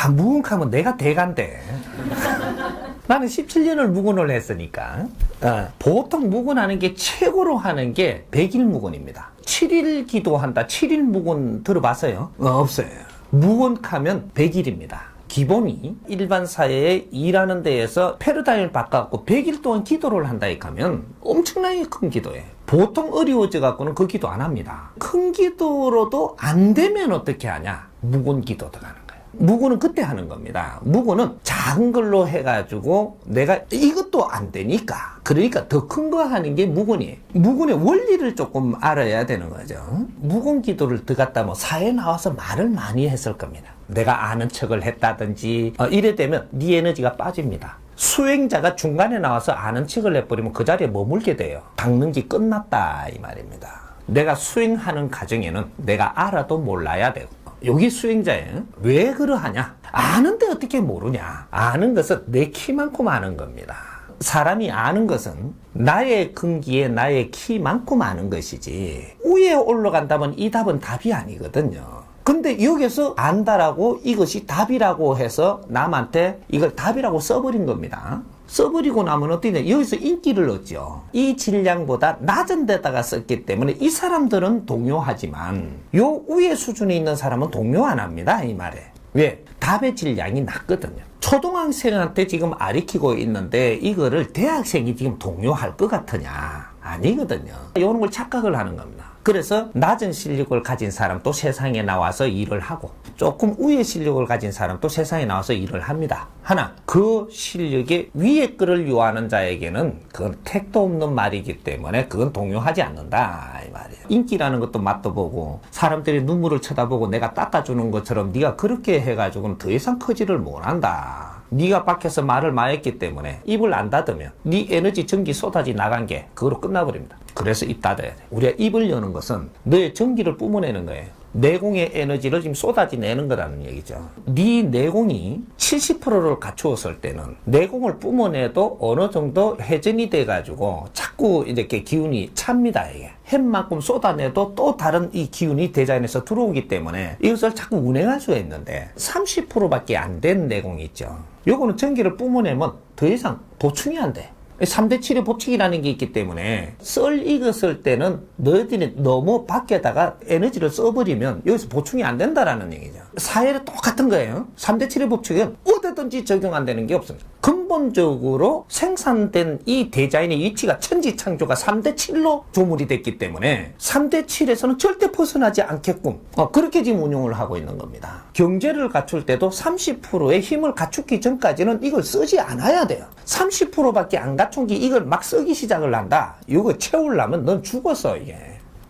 무근하면 내가 대간데. 나는 17년을 무근을 했으니까. 보통 무근하는 게 최고로 하는 게 100일 무근입니다. 7일 기도한다. 7일 무근 들어봤어요? 없어요. 무근하면 100일입니다. 기본이 일반 사회에 일하는 데에서 패러다임을 바꿔갖고 100일 동안 기도를 한다 하면 엄청나게 큰 기도예요. 보통 어려워져 갖고는 그 기도 안 합니다. 큰 기도로도 안 되면 어떻게 하냐? 무근 기도 들어가는 거예요. 무근은 그때 하는 겁니다. 무근은 작은 걸로 해가지고 내가 이것도 안 되니까 그러니까 더 큰 거 하는 게 무근이에요. 무근의 원리를 조금 알아야 되는 거죠. 무근 기도를 들어갔다 뭐 사회에 나와서 말을 많이 했을 겁니다. 내가 아는 척을 했다든지 이래 되면 네 에너지가 빠집니다. 수행자가 중간에 나와서 아는 척을 해버리면 그 자리에 머물게 돼요. 닦는기 끝났다 이 말입니다. 내가 수행하는 과정에는 내가 알아도 몰라야 되고 여기 수행자예요. 왜 그러하냐? 아는데 어떻게 모르냐? 아는 것은 내 키만큼 아는 겁니다. 사람이 아는 것은 나의 근기에 나의 키만큼 아는 것이지 위에 올라간다면 이 답은 답이 아니거든요. 근데 여기서 안다라고 이것이 답이라고 해서 남한테 이걸 답이라고 써버린 겁니다. 써버리고 나면 어떻게 되냐? 여기서 인기를 얻죠. 이 질량보다 낮은 데다가 썼기 때문에 이 사람들은 동요하지만 요 위에 수준에 있는 사람은 동요 안 합니다. 이 말에. 왜? 답의 질량이 낮거든요. 초등학생한테 지금 가르치고 있는데 이거를 대학생이 지금 동요할 것 같으냐? 아니거든요. 이런 걸 착각을 하는 겁니다. 그래서 낮은 실력을 가진 사람도 세상에 나와서 일을 하고 조금 위의 실력을 가진 사람도 세상에 나와서 일을 합니다. 하나, 그 실력의 위에 거를 요하는 자에게는 그건 택도 없는 말이기 때문에 그건 동요하지 않는다 이 말이에요. 인기라는 것도 맛도 보고 사람들이 눈물을 쳐다보고 내가 닦아주는 것처럼 네가 그렇게 해가지고는 더 이상 커지를 못한다. 네가 밖에서 말을 많이 했기 때문에 입을 안 닫으면 네 에너지 전기 쏟아지 나간 게 그거로 끝나버립니다. 그래서 입 닫아야 돼. 우리가 입을 여는 것은 너의 전기를 뿜어내는 거예요. 내공의 에너지를 지금 쏟아지내는 거라는 얘기죠. 네 내공이 70%를 갖추었을 때는 내공을 뿜어내도 어느 정도 회전이 돼가지고 자꾸 이렇게 기운이 찹니다. 이게 햄만큼 쏟아내도 또 다른 이 기운이 대자연에서 들어오기 때문에 이것을 자꾸 운행할 수가 있는데 30%밖에 안 된 내공이 있죠. 요거는 전기를 뿜어내면 더 이상 보충이 안 돼. 3대 7의 법칙이라는 게 있기 때문에 썰 익었을 때는 너희들이 너무 밖에다가 에너지를 써버리면 여기서 보충이 안 된다라는 얘기죠. 사회는 똑같은 거예요. 3대 7의 법칙은 어디든지 적용 안 되는 게 없습니다. 근본적으로 생산된 이 대자연의 위치가 천지창조가 3대 7로 조물이 됐기 때문에 3대 7에서는 절대 벗어나지 않게끔 그렇게 지금 운용을 하고 있는 겁니다. 경제를 갖출 때도 30%의 힘을 갖추기 전까지는 이걸 쓰지 않아야 돼요. 30%밖에 안 갖춘 게 이걸 막 쓰기 시작을 한다. 이거 채우려면 넌 죽었어 이게.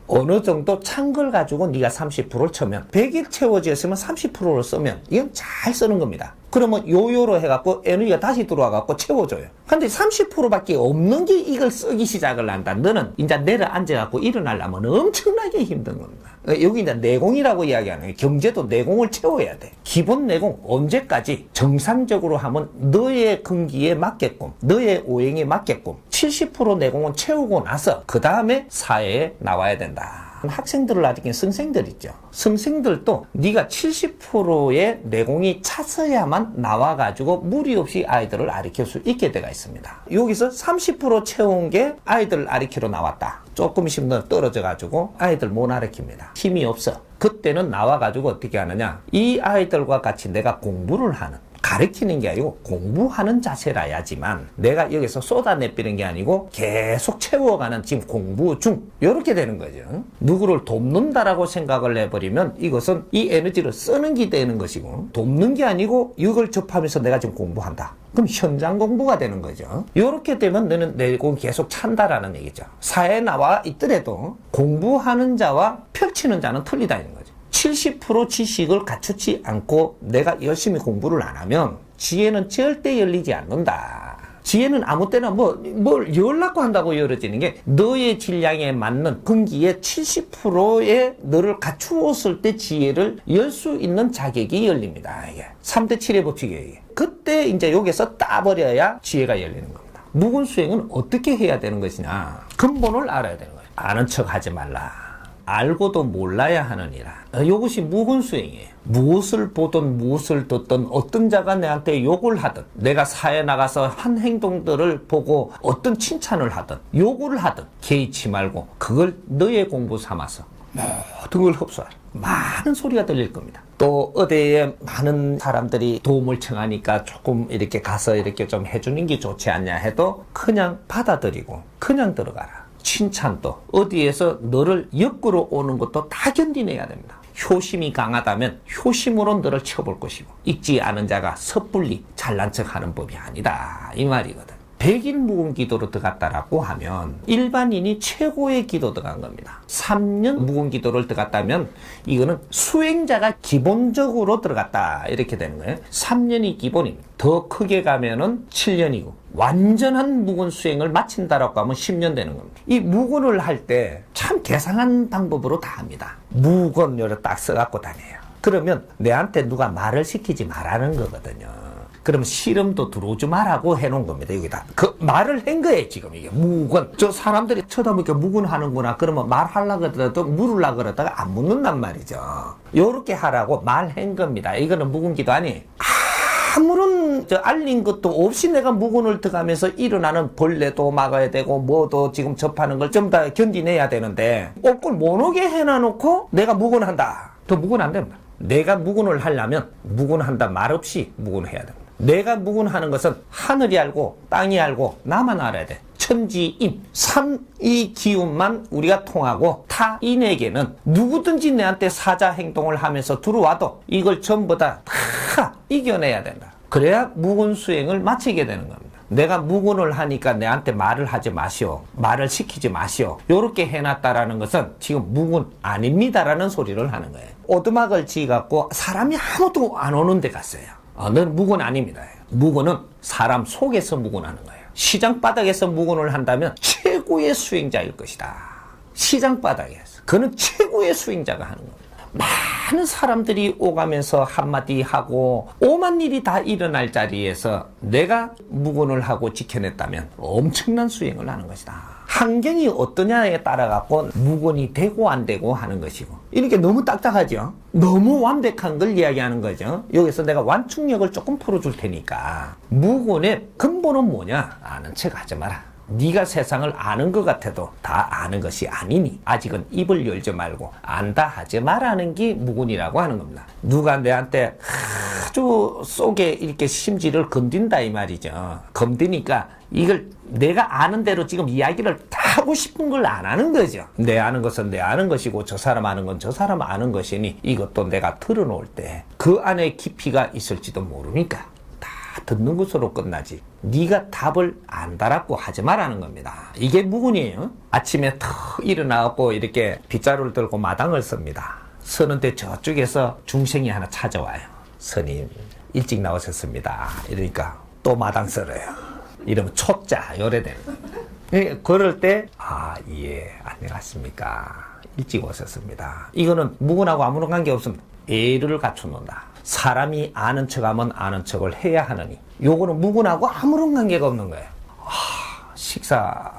어느 정도 찬 걸 가지고 네가 30%를 쳐면 100일 채워졌으면 30%를 쓰면 이건 잘 쓰는 겁니다. 그러면 요요로 해갖고 에너지가 다시 들어와갖고 채워줘요. 근데 30%밖에 없는 게 이걸 쓰기 시작을 한다. 너는 이제 내려앉아갖고 일어나려면 엄청나게 힘든 겁니다. 여기 이제 내공이라고 이야기하는 거예요. 경제도 내공을 채워야 돼. 기본 내공 언제까지 정상적으로 하면 너의 근기에 맞게끔 너의 오행에 맞게끔 70% 내공은 채우고 나서 그 다음에 사회에 나와야 된다. 학생들을 가리킨 선생들 있죠. 선생들도 네가 70%의 내공이 찼어야만 나와가지고 무리 없이 아이들을 가르칠 수 있게 되어 있습니다. 여기서 30% 채운 게 아이들 가르치러 나왔다. 조금씩 더 떨어져가지고 아이들 못 가르칩니다. 힘이 없어. 그때는 나와가지고 어떻게 하느냐. 이 아이들과 같이 내가 공부를 하는 가르치는 게 아니고 공부하는 자세라야지만 내가 여기서 쏟아내비는 게 아니고 계속 채워가는 지금 공부 중 이렇게 되는 거죠. 누구를 돕는다라고 생각을 해버리면 이것은 이 에너지를 쓰는 게 되는 것이고 돕는 게 아니고 이걸 접하면서 내가 지금 공부한다. 그럼 현장 공부가 되는 거죠. 이렇게 되면 너는 내공이 계속 찬다라는 얘기죠. 사회에 나와 있더라도 공부하는 자와 펼치는 자는 틀리다는 거죠. 70% 지식을 갖추지 않고 내가 열심히 공부를 안 하면 지혜는 절대 열리지 않는다. 지혜는 아무 때나 뭘 열라고 한다고 열어지는 게 너의 질량에 맞는 근기의 70%의 너를 갖추었을 때 지혜를 열 수 있는 자격이 열립니다. 이게 3대 7의 법칙이에요. 그때 이제 여기서 따버려야 지혜가 열리는 겁니다. 무근 수행은 어떻게 해야 되는 것이냐. 근본을 알아야 되는 거예요. 아는 척 하지 말라. 알고도 몰라야 하느니라. 이것이 무근수행이에요. 무엇을 보든 무엇을 듣든 어떤 자가 내한테 욕을 하든 내가 사회에 나가서 한 행동들을 보고 어떤 칭찬을 하든 욕을 하든 개의치 말고 그걸 너의 공부 삼아서 모든 걸 흡수하라. 많은 소리가 들릴 겁니다. 또 어디에 많은 사람들이 도움을 청하니까 조금 이렇게 가서 이렇게 좀 해주는 게 좋지 않냐 해도 그냥 받아들이고 그냥 들어가라. 칭찬도 어디에서 너를 엮으러 오는 것도 다 견디내야 됩니다. 효심이 강하다면 효심으로 너를 쳐볼 것이고 읽지 않은 자가 섣불리 잘난 척하는 법이 아니다 이 말이거든. 100일 묵은 기도로 들어갔다라고 하면 일반인이 최고의 기도 들어간 겁니다. 3년 묵은 기도를 들어갔다면 이거는 수행자가 기본적으로 들어갔다 이렇게 되는 거예요. 3년이 기본입니다. 더 크게 가면은 7년이고 완전한 묵은 수행을 마친다라고 하면 10년 되는 겁니다. 이 묵은을 할 때 참 계산한 방법으로 다 합니다. 묵은을 딱 써갖고 다녀요. 그러면 내한테 누가 말을 시키지 말라는 거거든요. 그러면 시름도 들어오지 말라고 해놓은 겁니다. 여기다. 그 말을 한 거예요, 지금 이게. 묵은. 저 사람들이 쳐다보니까 묵은 하는구나. 그러면 말하려고 그러다가 묻으려고 그러다가 안 묻는단 말이죠. 요렇게 하라고 말한 겁니다. 이거는 묵은기도 아니에요. 아무런 알린 것도 없이 내가 묵은을 들어가면서 일어나는 벌레도 막아야 되고 뭐도 지금 접하는 걸 좀 다 견디내야 되는데 꼴꼴 못 오게 해놔놓고 내가 묵은한다. 또 묵은 안 됩니다. 내가 묵은을 하려면 묵은한다 말 없이 묵은해야 됩니다. 내가 묵은하는 것은 하늘이 알고 땅이 알고 나만 알아야 돼. 천지임 삼이 기운만 우리가 통하고 타인에게는 누구든지 내한테 사자 행동을 하면서 들어와도 이걸 전부 다 이겨내야 된다. 그래야 묵은 수행을 마치게 되는 겁니다. 내가 묵은을 하니까 내한테 말을 하지 마시오. 말을 시키지 마시오. 요렇게 해놨다라는 것은 지금 묵은 아닙니다라는 소리를 하는 거예요. 오두막을 지어갖고 사람이 아무도 안 오는 데 갔어요. 넌 묵은 아닙니다. 묵은은 사람 속에서 묵은하는 거예요. 시장 바닥에서 묵은을 한다면 최고의 수행자일 것이다. 시장 바닥에서. 그는 최고의 수행자가 하는 겁니다. 많은 사람들이 오가면서 한마디 하고 오만 일이 다 일어날 자리에서 내가 묵은을 하고 지켜냈다면 엄청난 수행을 하는 것이다. 환경이 어떠냐에 따라 갖고 묵은이 되고 안 되고 하는 것이고 이렇게 너무 딱딱하죠. 너무 완벽한 걸 이야기하는 거죠. 여기서 내가 완충력을 조금 풀어줄 테니까 묵은의 근본은 뭐냐? 아는 척 하지 마라. 네가 세상을 아는 것 같아도 다 아는 것이 아니니 아직은 입을 열지 말고 안다 하지 말라는 게 묵은이라고 하는 겁니다. 누가 내한테 아주 속에 이렇게 심지를 건든다 이 말이죠. 건드니까 이걸 내가 아는 대로 지금 이야기를 다 하고 싶은 걸 안 하는 거죠. 내 아는 것은 내 아는 것이고 저 사람 아는 건 저 사람 아는 것이니 이것도 내가 털어놓을 때 그 안에 깊이가 있을지도 모르니까 듣는 것으로 끝나지 네가 답을 안다라고 하지 말라는 겁니다. 이게 묵은이에요. 아침에 턱 일어나고 이렇게 빗자루를 들고 마당을 씁니다. 서는데 저쪽에서 중생이 하나 찾아와요. 스님 일찍 나오셨습니다. 이러니까 또 마당 썰어요. 이러면 초자 요래되는 거예요. 그럴 때 예 안녕하십니까 일찍 오셨습니다. 이거는 묵은하고 아무런 관계 없습니다. 예의를 갖춰놓는다. 사람이 아는 척하면 아는 척을 해야 하느니 요거는 묵은하고 아무런 관계가 없는 거예요. 식사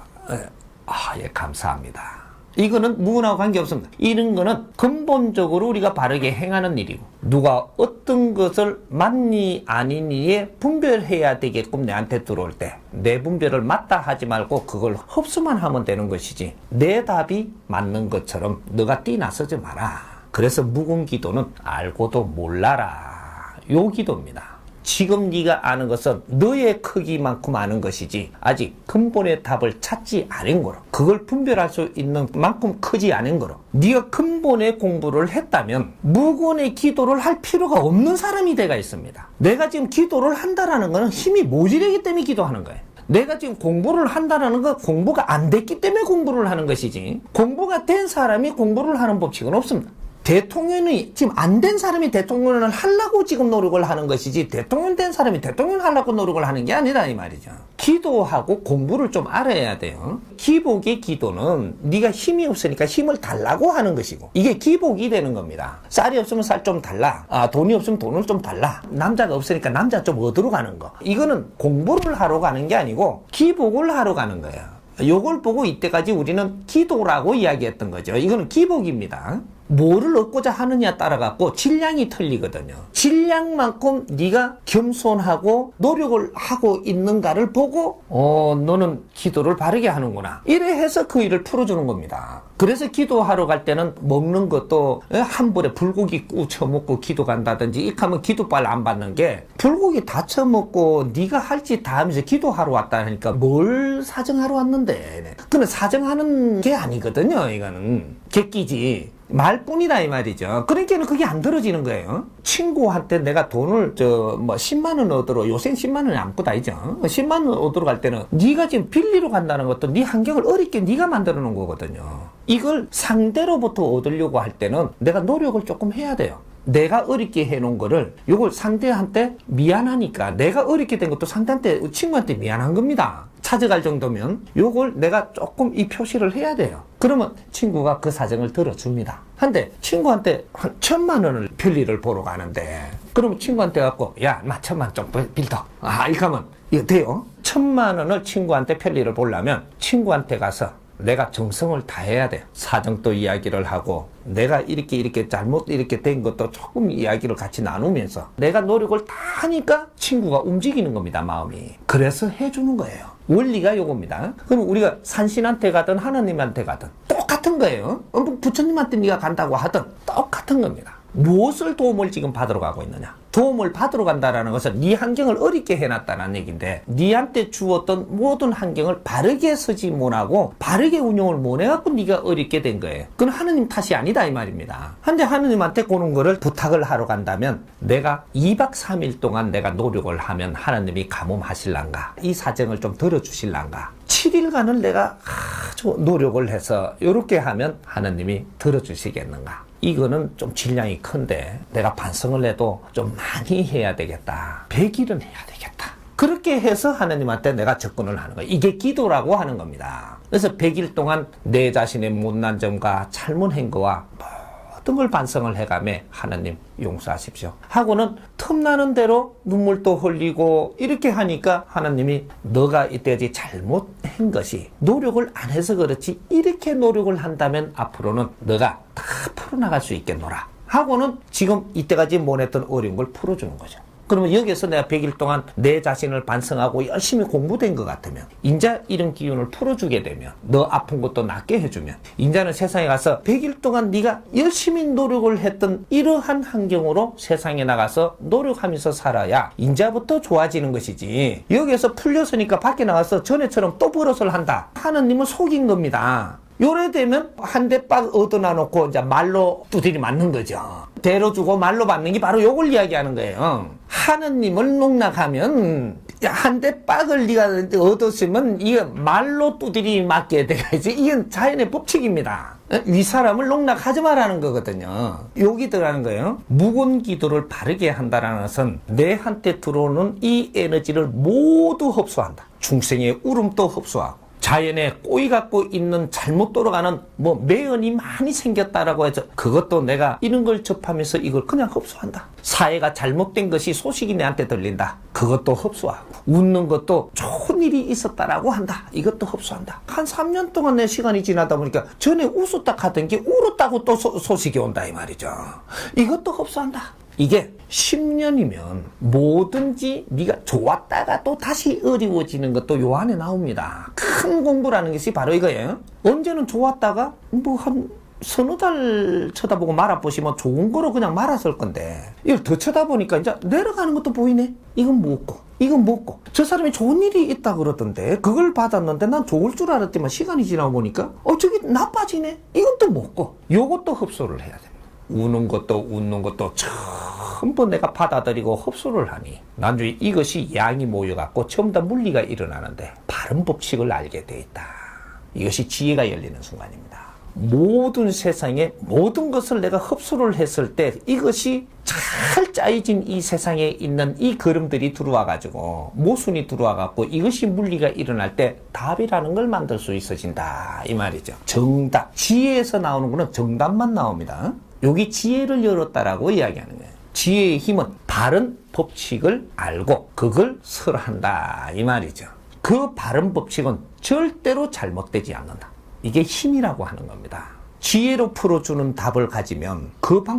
예 감사합니다. 이거는 묵은하고 관계없습니다. 이런 거는 근본적으로 우리가 바르게 행하는 일이고 누가 어떤 것을 맞니 아니니에 분별해야 되게끔 내한테 들어올 때 내 분별을 맞다 하지 말고 그걸 흡수만 하면 되는 것이지 내 답이 맞는 것처럼 너가 띠나서지 마라. 그래서 묵은 기도는 알고도 몰라라. 요 기도입니다. 지금 네가 아는 것은 너의 크기만큼 아는 것이지 아직 근본의 답을 찾지 않은 거로 그걸 분별할 수 있는 만큼 크지 않은 거로 네가 근본의 공부를 했다면 묵은의 기도를 할 필요가 없는 사람이 돼가 있습니다. 내가 지금 기도를 한다라는 거는 힘이 모자라기 때문에 기도하는 거예요. 내가 지금 공부를 한다는 건 공부가 안 됐기 때문에 공부를 하는 것이지 공부가 된 사람이 공부를 하는 법칙은 없습니다. 대통령이 지금 안 된 사람이 대통령을 하려고 지금 노력을 하는 것이지 대통령 된 사람이 대통령 하려고 노력을 하는 게 아니다 이 말이죠. 기도하고 공부를 좀 알아야 돼요. 기복의 기도는 네가 힘이 없으니까 힘을 달라고 하는 것이고 이게 기복이 되는 겁니다. 쌀이 없으면 쌀 좀 달라. 돈이 없으면 돈을 좀 달라. 남자가 없으니까 남자 좀 얻으러 가는 거. 이거는 공부를 하러 가는 게 아니고 기복을 하러 가는 거예요. 요걸 보고 이때까지 우리는 기도라고 이야기했던 거죠. 이거는 기복입니다. 뭐를 얻고자 하느냐 따라 갖고 질량이 틀리거든요. 질량만큼 네가 겸손하고 노력을 하고 있는가를 보고 너는 기도를 바르게 하는구나. 이래 해서 그 일을 풀어주는 겁니다. 그래서 기도하러 갈 때는 먹는 것도 한 번에 불고기 꾸쳐 먹고 기도 간다든지 이렇게 하면 기도빨 안 받는 게 불고기 다 처먹고 네가 할 짓 다 하면서 기도하러 왔다 하니까 뭘 사정하러 왔는데. 근데 사정하는 게 아니거든요. 이거는 객기지. 말뿐이다 이 말이죠. 그러니까 그게 안 들어지는 거예요. 친구한테 내가 돈을 10만 원 얻으러, 요새는 10만 원이 아무것도 아니죠. 10만 원 얻으러 갈 때는 네가 지금 빌리러 간다는 것도 네 환경을 어렵게 네가 만들어 놓은 거거든요. 이걸 상대로부터 얻으려고 할 때는 내가 노력을 조금 해야 돼요. 내가 어렵게 해놓은 거를 요걸 상대한테 미안하니까 내가 어렵게 된 것도 상대한테 친구한테 미안한 겁니다. 찾아갈 정도면 요걸 내가 조금 이 표시를 해야 돼요. 그러면 친구가 그 사정을 들어줍니다. 한데 친구한테 한 1,000만 원을 편리를 보러 가는데 그러면 친구한테 갖고 야, 나 1,000만 원 좀 빌더. 이렇게 하면 이거 돼요? 1,000만 원을 친구한테 편리를 보려면 친구한테 가서 내가 정성을 다해야 돼요. 사정도 이야기를 하고 내가 이렇게 잘못 이렇게 된 것도 조금 이야기를 같이 나누면서 내가 노력을 다 하니까 친구가 움직이는 겁니다. 마음이. 그래서 해주는 거예요. 원리가 요겁니다. 그럼 우리가 산신한테 가든 하나님한테 가든 똑같은 거예요. 부처님한테 네가 간다고 하든 똑같은 겁니다. 무엇을 도움을 지금 받으러 가고 있느냐? 도움을 받으러 간다라는 것은 네 환경을 어렵게 해놨다는 얘기인데 네한테 주었던 모든 환경을 바르게 서지 못하고 바르게 운영을 못해갖고 네가 어렵게 된 거예요. 그건 하느님 탓이 아니다 이 말입니다. 한데 하느님한테 그런 거를 부탁을 하러 간다면 내가 2박 3일 동안 내가 노력을 하면 하느님이 가뭄하실란가? 이 사정을 좀 들어주실란가? 7일간은 내가 아주 노력을 해서 이렇게 하면 하느님이 들어주시겠는가? 이거는 좀 질량이 큰데 내가 반성을 해도 좀 많이 해야 되겠다. 100일은 해야 되겠다. 그렇게 해서 하나님한테 내가 접근을 하는 거예요. 이게 기도라고 하는 겁니다. 그래서 100일 동안 내 자신의 못난 점과 잘못한 거와 모든 걸 반성을 해가며 하나님 용서하십시오 하고는 틈나는 대로 눈물도 흘리고 이렇게 하니까 하나님이 너가 이때까지 잘못한 것이 노력을 안 해서 그렇지 이렇게 노력을 한다면 앞으로는 너가 다 풀어나갈 수 있겠노라 하고는 지금 이때까지 못했던 어려운 걸 풀어주는 거죠. 그러면 여기에서 내가 100일 동안 내 자신을 반성하고 열심히 공부된 것 같으면 인자 이런 기운을 풀어주게 되면 너 아픈 것도 낫게 해주면 인자는 세상에 가서 100일 동안 네가 열심히 노력을 했던 이러한 환경으로 세상에 나가서 노력하면서 살아야 인자부터 좋아지는 것이지 여기에서 풀렸으니까 밖에 나가서 전에처럼 또 버릇을 한다. 하느님은 속인 겁니다. 요래 되면 한 대 빡 얻어놔 놓고 이제 말로 두드리 맞는 거죠. 대로 주고 말로 받는 게 바로 요걸 이야기하는 거예요. 하느님을 농락하면 한 대 빡을 네가 얻었으면 이게 말로 두드리 맞게 돼야지. 이건 자연의 법칙입니다. 윗사람을 농락하지 말라는 거거든요. 여기 들어가는 거예요. 묵은 기도를 바르게 한다는 것은 내한테 들어오는 이 에너지를 모두 흡수한다. 중생의 울음도 흡수하고 자연에 꼬이 갖고 있는 잘못 돌아가는 매연이 많이 생겼다라고 해서 그것도 내가 이런 걸 접하면서 이걸 그냥 흡수한다. 사회가 잘못된 것이 소식이 내한테 들린다. 그것도 흡수하고 웃는 것도 좋은 일이 있었다라고 한다. 이것도 흡수한다. 한 3년 동안 내 시간이 지나다 보니까 전에 웃었다 하던 게 울었다고 또 소식이 온다 이 말이죠. 이것도 흡수한다. 이게 10년이면 뭐든지 네가 좋았다가 또 다시 어려워지는 것도 요 안에 나옵니다. 큰 공부라는 것이 바로 이거예요. 언제는 좋았다가 한 서너 달 쳐다보고 말아보시면 좋은 거로 그냥 말았을 건데 이걸 더 쳐다보니까 이제 내려가는 것도 보이네. 이건 먹고 이건 먹고 저 사람이 좋은 일이 있다 그러던데 그걸 받았는데 난 좋을 줄 알았더만 시간이 지나고 보니까 저기 나빠지네. 이건 또 먹고 요것도 흡수를 해야 됩니다. 우는 것도 웃는 것도 전부 내가 받아들이고 흡수를 하니 나중에 이것이 양이 모여갖고 전부 다 물리가 일어나는데 바른 법칙을 알게 돼 있다. 이것이 지혜가 열리는 순간입니다. 모든 세상에 모든 것을 내가 흡수를 했을 때 이것이 잘 짜여진 이 세상에 있는 이 걸음들이 들어와가지고 모순이 들어와갖고 이것이 물리가 일어날 때 답이라는 걸 만들 수 있어진다 이 말이죠. 정답. 지혜에서 나오는 거는 정답만 나옵니다. 여기 지혜를 열었다라고 이야기하는 거예요. 지혜의 힘은 바른 법칙을 알고 그걸 설한다 이 말이죠. 그 바른 법칙은 절대로 잘못되지 않는다. 이게 힘이라고 하는 겁니다. 지혜로 풀어주는 답을 가지면 그 방법